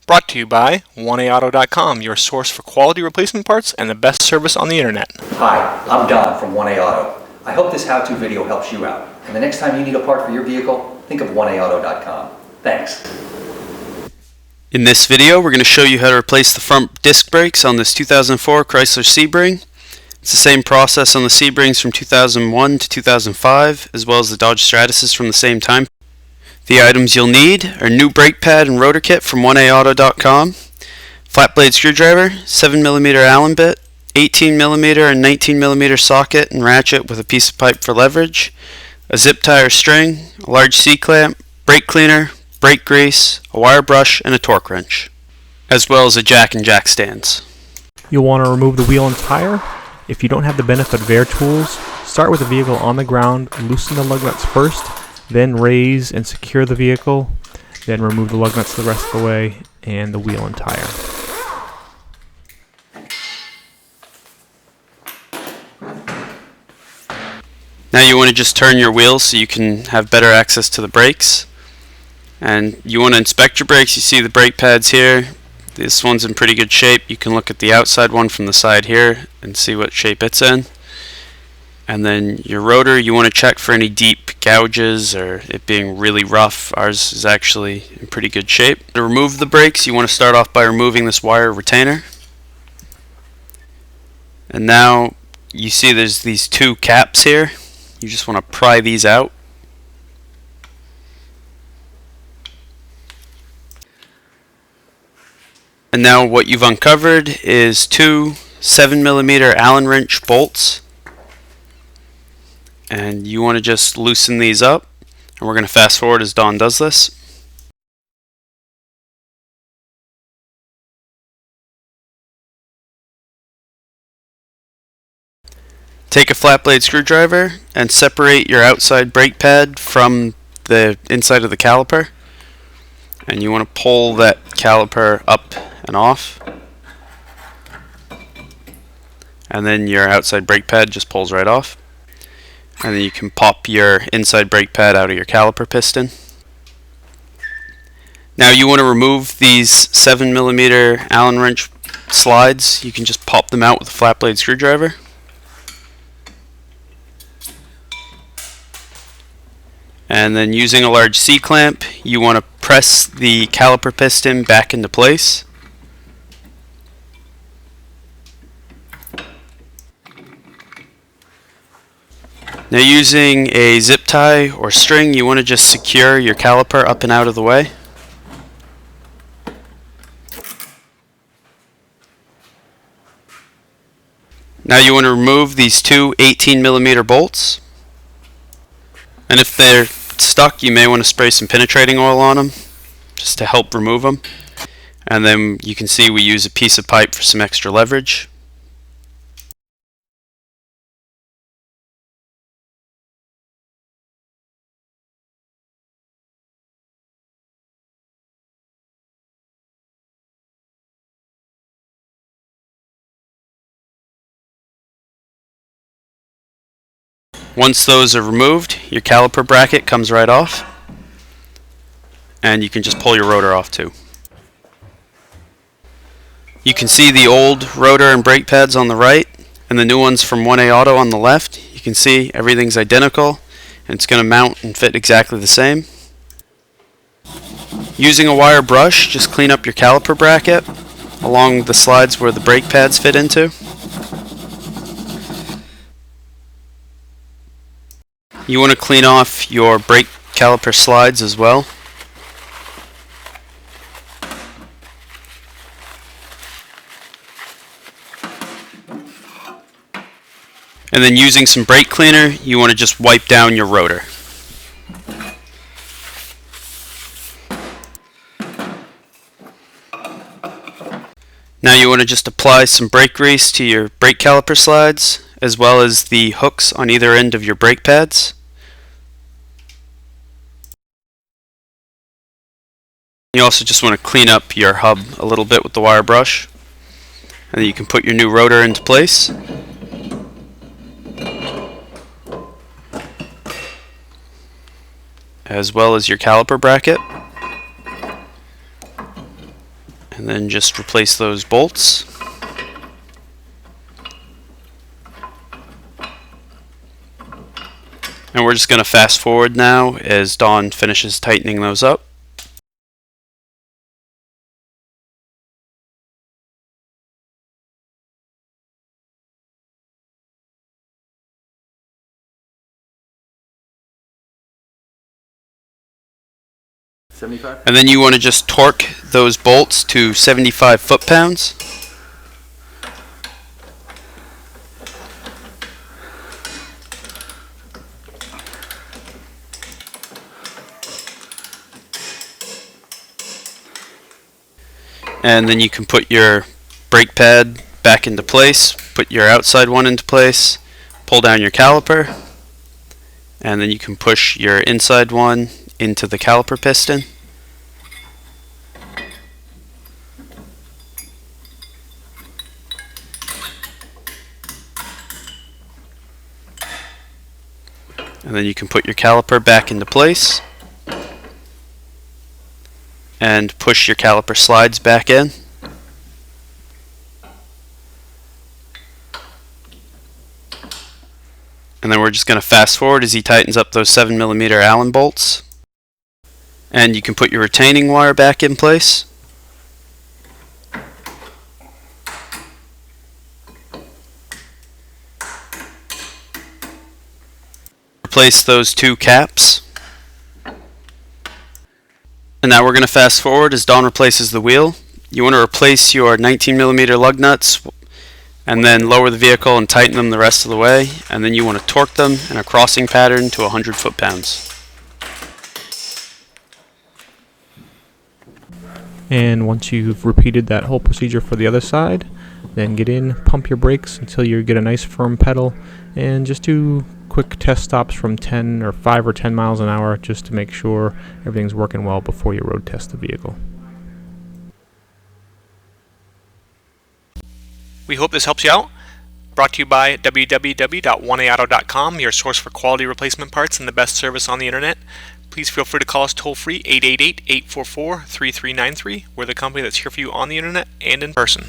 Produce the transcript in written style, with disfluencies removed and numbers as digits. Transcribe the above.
Brought to you by 1AAuto.com, your source for quality replacement parts and the best service on the internet. Hi, I'm Don from 1A Auto. I hope this how-to video helps you out. And the next time you need a part for your vehicle, think of 1AAuto.com. Thanks. In this video, we're going to show you how to replace the front disc brakes on this 2004 Chrysler Sebring. It's the same process on the Sebrings from 2001 to 2005, as well as the Dodge Stratuses from the same time. The items you'll need are new brake pad and rotor kit from 1AAuto.com, flat blade screwdriver, 7mm Allen bit, 18mm and 19mm socket and ratchet with a piece of pipe for leverage, a zip tie or string, a large C-clamp, brake cleaner, brake grease, a wire brush, and a torque wrench, as well as a jack and jack stands. You'll want to remove the wheel and tire. If you don't have the benefit of air tools, start with the vehicle on the ground, loosen the lug nuts first, then raise and secure the vehicle, then remove the lug nuts the rest of the way, and the wheel and tire. Now you want to just turn your wheels so you can have better access to the brakes. And you want to inspect your brakes. You see the brake pads here. This one's in pretty good shape. You can look at the outside one from the side here and see what shape it's in. And then your rotor, you want to check for any deep gouges or it being really rough. Ours is actually in pretty good shape. To remove the brakes, you want to start off by removing this wire retainer. And now you see there's these two caps here. You just want to pry these out. And now what you've uncovered is two 7mm Allen wrench bolts. And you want to just loosen these up. And we're going to fast forward as Don does this. Take a flat blade screwdriver and separate your outside brake pad from the inside of the caliper. And you want to pull that caliper up and off. And then your outside brake pad just pulls right off. And then you can pop your inside brake pad out of your caliper piston. Now you want to remove these 7mm Allen wrench slides. You can just pop them out with a flat blade screwdriver. And then using a large C-clamp, you want to press the caliper piston back into place. Now using a zip tie or string, you want to just secure your caliper up and out of the way. Now you want to remove these two 18mm bolts. And if they're stuck, you may want to spray some penetrating oil on them just to help remove them. And then you can see we use a piece of pipe for some extra leverage. Once those are removed, your caliper bracket comes right off, and you can just pull your rotor off too. You can see the old rotor and brake pads on the right, and the new ones from 1A Auto on the left. You can see everything's identical, and it's going to mount and fit exactly the same. Using a wire brush, just clean up your caliper bracket along the slides where the brake pads fit into. You want to clean off your brake caliper slides as well. And then using some brake cleaner, you want to just wipe down your rotor. Now you want to just apply some brake grease to your brake caliper slides, as well as the hooks on either end of your brake pads. You also just want to clean up your hub a little bit with the wire brush, and then you can put your new rotor into place. As well as your caliper bracket. And then just replace those bolts. And we're just going to fast forward now as Dawn finishes tightening those up. And then you want to just torque those bolts to 75 foot-pounds. And then you can put your brake pad back into place, put your outside one into place, pull down your caliper, and then you can push your inside one into the caliper piston. And then you can put your caliper back into place and push your caliper slides back in. And then we're just going to fast forward as he tightens up those 7mm Allen bolts. And you can put your retaining wire back in place. Replace those two caps. And now we're going to fast forward as Dawn replaces the wheel. You want to replace your 19mm lug nuts and then lower the vehicle and tighten them the rest of the way. And then you want to torque them in a crossing pattern to 100 foot-pounds. And once you've repeated that whole procedure for the other side, then get in, pump your brakes until you get a nice firm pedal, and just do quick test stops from 10 or 5 or 10 miles an hour just to make sure everything's working well before you road test the vehicle. We hope this helps you out. Brought to you by www.1aauto.com, your source for quality replacement parts and the best service on the internet. Please feel free to call us toll-free 888-844-3393. We're the company that's here for you on the internet and in person.